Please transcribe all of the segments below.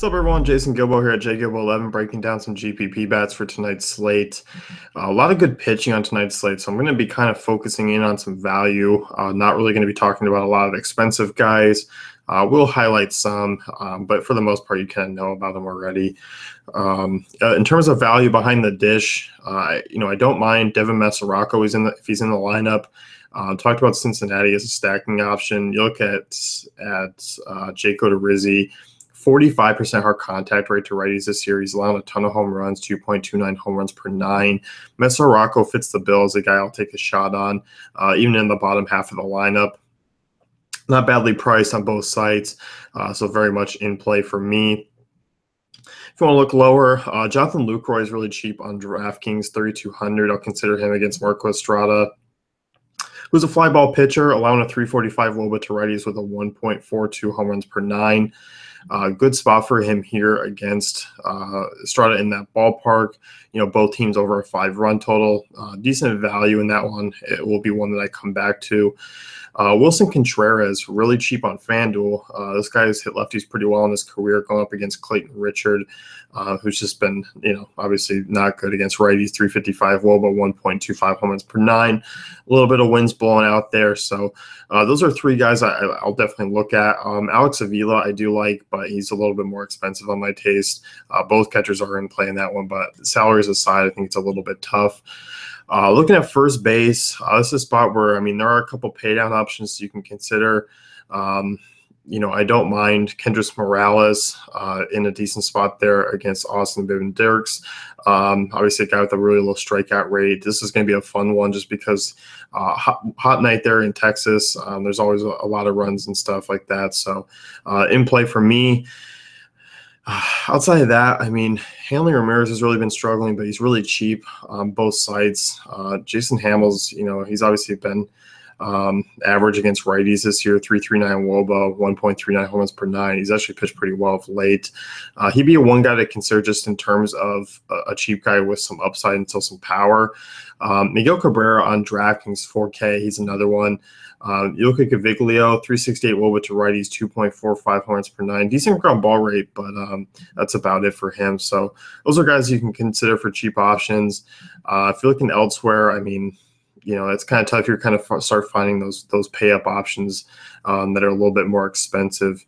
What's up, everyone? Jason Gilbo here at JGilbo11, breaking down some GPP bets for tonight's slate. A lot of good pitching on tonight's slate, so I'm going to be kind of focusing in on some value. Not really going to be talking about a lot of expensive guys. We'll highlight some, but for the most part, you kind of know about them already. In terms of value behind the dish, I don't mind Devin Mesoraco. If he's in the lineup. Talked about Cincinnati as a stacking option. You look at Jake Odorizzi. 45% hard contact rate to righties this year. He's allowed a ton of home runs, 2.29 home runs per nine. Mesoraco fits the bill as a guy I'll take a shot on, even in the bottom half of the lineup. Not badly priced on both sides, so very much in play for me. If you want to look lower, Jonathan Lucroy is really cheap on DraftKings, 3,200. I'll consider him against Marco Estrada, who's a fly ball pitcher, allowing a 345 WOBA to righties with a 1.42 home runs per nine. Good spot for him here against Estrada in that ballpark. Both teams over a 5-run total. Decent value in that one. It will be one that I come back to. Wilson Contreras, really cheap on FanDuel. This guy has hit lefties pretty well in his career, going up against Clayton Richard, who's just been, obviously not good against righties. 355 WOBA, 1.25 home runs per nine. A little bit of winds blowing out there. So those are three guys I'll definitely look at. Alex Avila I do like, but he's a little bit more expensive on my taste. Both catchers are in play in that one, but salaries aside, I think it's a little bit tough. Looking at first base, this is a spot where, there are a couple pay down options you can consider. I don't mind Kendrys Morales in a decent spot there against Austin Bibben-Dirks. Obviously, a guy with a really low strikeout rate. This is going to be a fun one just because hot night there in Texas. There's always a lot of runs and stuff like that. So in play for me. Outside of that, Hanley Ramirez has really been struggling, but he's really cheap on both sides. Jason Hamels, he's obviously been average against righties this year, 339 WOBA, 1.39 home runs per nine. He's actually pitched pretty well of late. He'd be one guy to consider just in terms of a cheap guy with some upside and still some power. Miguel Cabrera on DraftKings, 4K. He's another one. You look at Gaviglio, 368 WOBA to righties, 2.45 home runs per nine. Decent ground ball rate, but that's about it for him. So those are guys you can consider for cheap options. If you're looking elsewhere, it's kind of tough. You're kind of start finding those pay up options that are a little bit more expensive.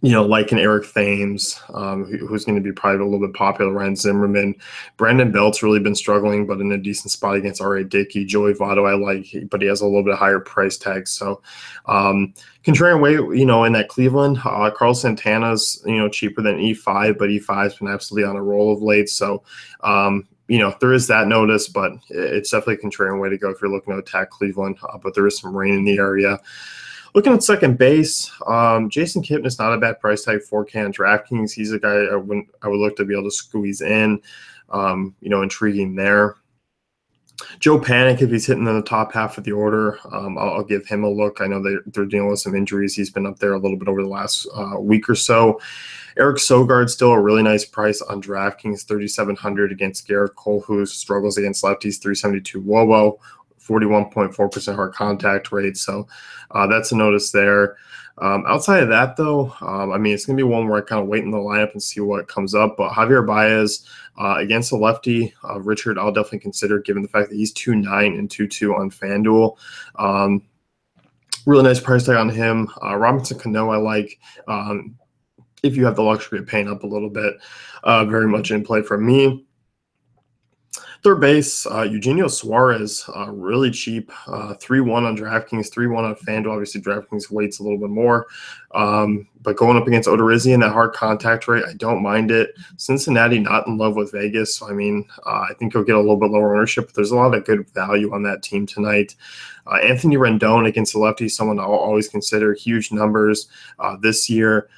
Like an Eric Thames, who's going to be probably a little bit popular. Ryan Zimmerman, Brandon Belt's really been struggling, but in a decent spot against R.A. Dickey. Joey Votto I like, but he has a little bit higher price tag. So, contrarian way, in that Cleveland, Carlos Santana's, cheaper than E5, but E5's been absolutely on a roll of late. So, there is that notice, but it's definitely a contrarian way to go if you're looking to attack Cleveland. But there is some rain in the area. Looking at second base, Jason Kipnis, not a bad price tag, 4K on DraftKings. He's a guy I would look to be able to squeeze in, intriguing there. Joe Panic, if he's hitting in the top half of the order, I'll give him a look. I know they're dealing with some injuries. He's been up there a little bit over the last week or so. Eric Sogard's still a really nice price on DraftKings, 3,700 against Garrett Cole, who struggles against lefties, 372 WOBA. 41.4% hard contact rate. So that's a notice there. Outside of that, though, it's going to be one where I kind of wait in the lineup and see what comes up. But Javier Baez against the lefty, Richard, I'll definitely consider given the fact that he's 2.9 and 2.2 on FanDuel. Really nice price tag on him. Robinson Cano, I like. If you have the luxury of paying up a little bit, very much in play for me. Third base, Eugenio Suarez, really cheap, 3-1 on DraftKings, 3-1 on FanDuel. Obviously, DraftKings weights a little bit more. But going up against Odorizzi and that hard contact rate, I don't mind it. Cincinnati not in love with Vegas. So, I think he'll get a little bit lower ownership, but there's a lot of good value on that team tonight. Anthony Rendon against the lefty, someone I'll always consider. Huge numbers this year.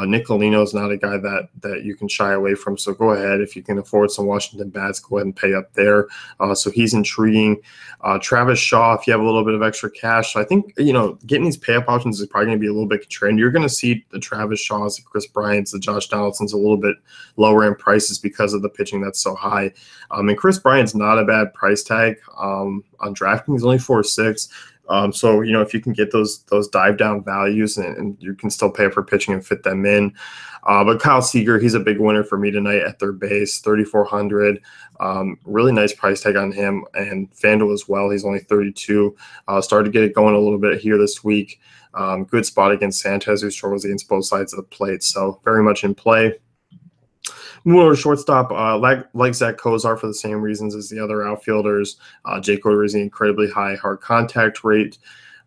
Nick Lino is not a guy that you can shy away from. So go ahead. If you can afford some Washington bats, go ahead and pay up there. So he's intriguing. Travis Shaw, if you have a little bit of extra cash. So I think, getting these pay up options is probably going to be a little bit contrarian. You're going to see the Travis Shaws, the Chris Bryant's, the Josh Donaldson's a little bit lower in prices because of the pitching that's so high. And Chris Bryant's not a bad price tag on DraftKings, only 4.6. So, if you can get those dive down values and you can still pay for pitching and fit them in. But Kyle Seager, he's a big winner for me tonight at third base, 3,400. Really nice price tag on him, and FanDuel as well. He's only 32. Started to get it going a little bit here this week. Good spot against Sanchez, who struggles against both sides of the plate. So very much in play. More shortstop, like Zach Kozar for the same reasons as the other outfielders. Jake Odorizzi, incredibly high hard contact rate.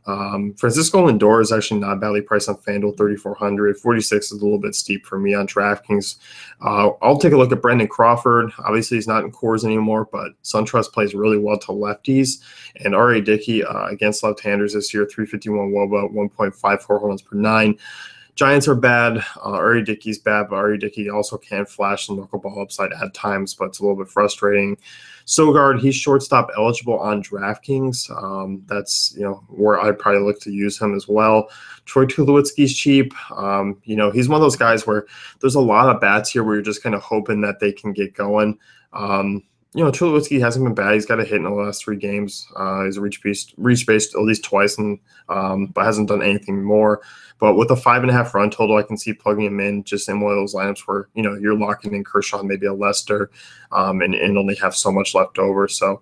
Francisco Lindor is actually not badly priced on FanDuel, 3,400. 46 is a little bit steep for me on DraftKings. I'll take a look at Brendan Crawford. Obviously, he's not in cores anymore, but SunTrust plays really well to lefties. And R.A. Dickey against left-handers this year, 351 WOBA, 1.54 runs per 9. Giants are bad. R.A. Dickey's bad, but R.A. Dickey also can flash some knuckleball upside at times, but it's a little bit frustrating. Sogard, he's shortstop eligible on DraftKings. That's where I'd probably look to use him as well. Troy Tulowitzki's cheap. He's one of those guys where there's a lot of bats here where you're just kind of hoping that they can get going. Tulowitzki hasn't been bad. He's got a hit in the last 3 games. He's reached base at least twice, but hasn't done anything more. But with a 5.5 run total, I can see plugging him in just in one of those lineups where you're locking in Kershaw, maybe a Lester, and only have so much left over. So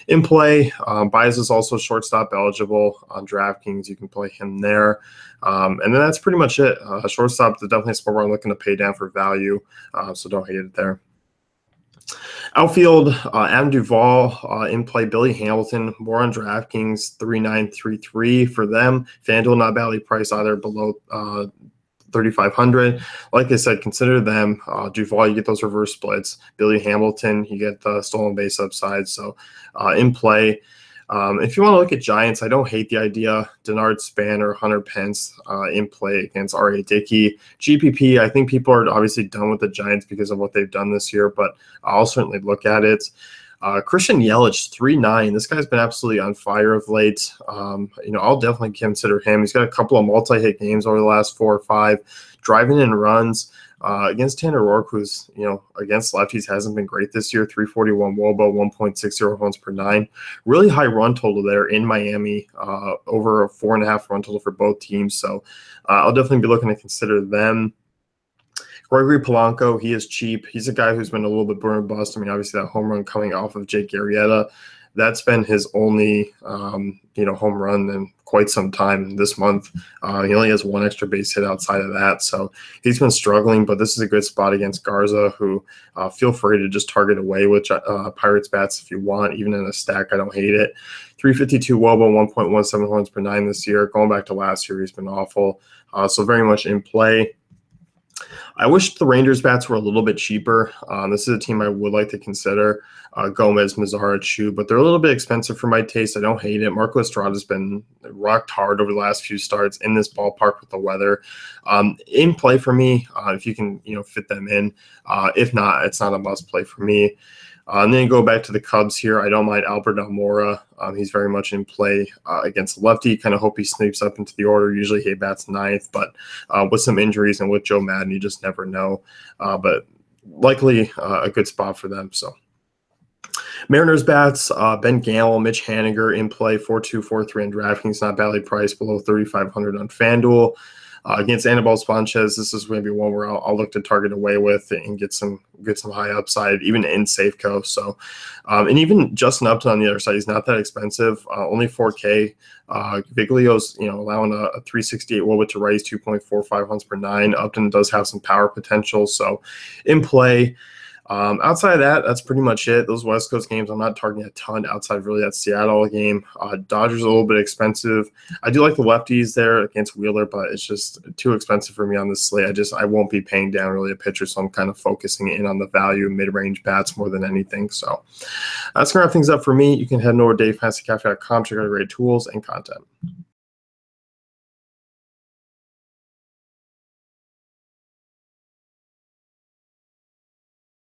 in play, Baez is also shortstop eligible on DraftKings. You can play him there, and then that's pretty much it. Shortstop is definitely a spot where I'm looking to pay down for value, so don't hate it there. Outfield, Adam Duvall in play. Billy Hamilton, more on DraftKings, 3,933 for them. FanDuel not badly priced either, below 3,500. Like I said, consider them. Duvall, you get those reverse splits. Billy Hamilton, you get the stolen base upside. So in play. If you want to look at Giants, I don't hate the idea. Denard Span or Hunter Pence in play against R.A. Dickey. GPP, I think people are obviously done with the Giants because of what they've done this year, but I'll certainly look at it. Christian Yelich, 3.9. This guy's been absolutely on fire of late. I'll definitely consider him. He's got a couple of multi-hit games over the last 4 or 5, driving in runs. Against Tanner Roark, who's, against lefties hasn't been great this year, 341 WOBA, 1.60 runs per 9. Really high run total there in Miami, over a 4.5 run total for both teams. So I'll definitely be looking to consider them. Gregory Polanco, he is cheap. He's a guy who's been a little bit burn bust. I mean, obviously that home run coming off of Jake Arrieta, that's been his only, home run in quite some time this month. He only has 1 extra base hit outside of that. So he's been struggling, but this is a good spot against Garza, who feel free to just target away with Pirates bats if you want, even in a stack. I don't hate it. 352 WOBA, 1.17 runs per 9 this year. Going back to last year, he's been awful. So very much in play. I wish the Rangers bats were a little bit cheaper. This is a team I would like to consider. Gomez, Mazara, Chu, but they're a little bit expensive for my taste. I don't hate it. Marco Estrada's been rocked hard over the last few starts in this ballpark with the weather. In play for me, if you can, fit them in. If not, it's not a must play for me. And then go back to the Cubs here. I don't mind Albert Almora. He's very much in play against the lefty. Kind of hope he sneaks up into the order. Usually he bats 9th, but with some injuries and with Joe Madden, you just never know. But likely a good spot for them. So Mariners bats, Ben Gamble, Mitch Haniger in play, 4.2, 4.3 on DraftKings, not badly priced, below 3,500 on FanDuel. Against Anibal Sanchez, this is maybe one where I'll look to target away with and get some high upside, even in Safeco. So, and even Justin Upton on the other side, he's not that expensive, only 4K. Viglio's allowing a 368 WOBA to raise 2.45 runs per 9. Upton does have some power potential, so in play. Outside of that, that's pretty much it. Those West Coast games, I'm not targeting a ton outside of really that Seattle game. Dodgers a little bit expensive. I do like the lefties there against Wheeler, but it's just too expensive for me on this slate. I won't be paying down really a pitcher, so I'm kind of focusing in on the value mid-range bats more than anything. So that's going to wrap things up for me. You can head over to DaveFantasyCafe.com, check out great tools and content.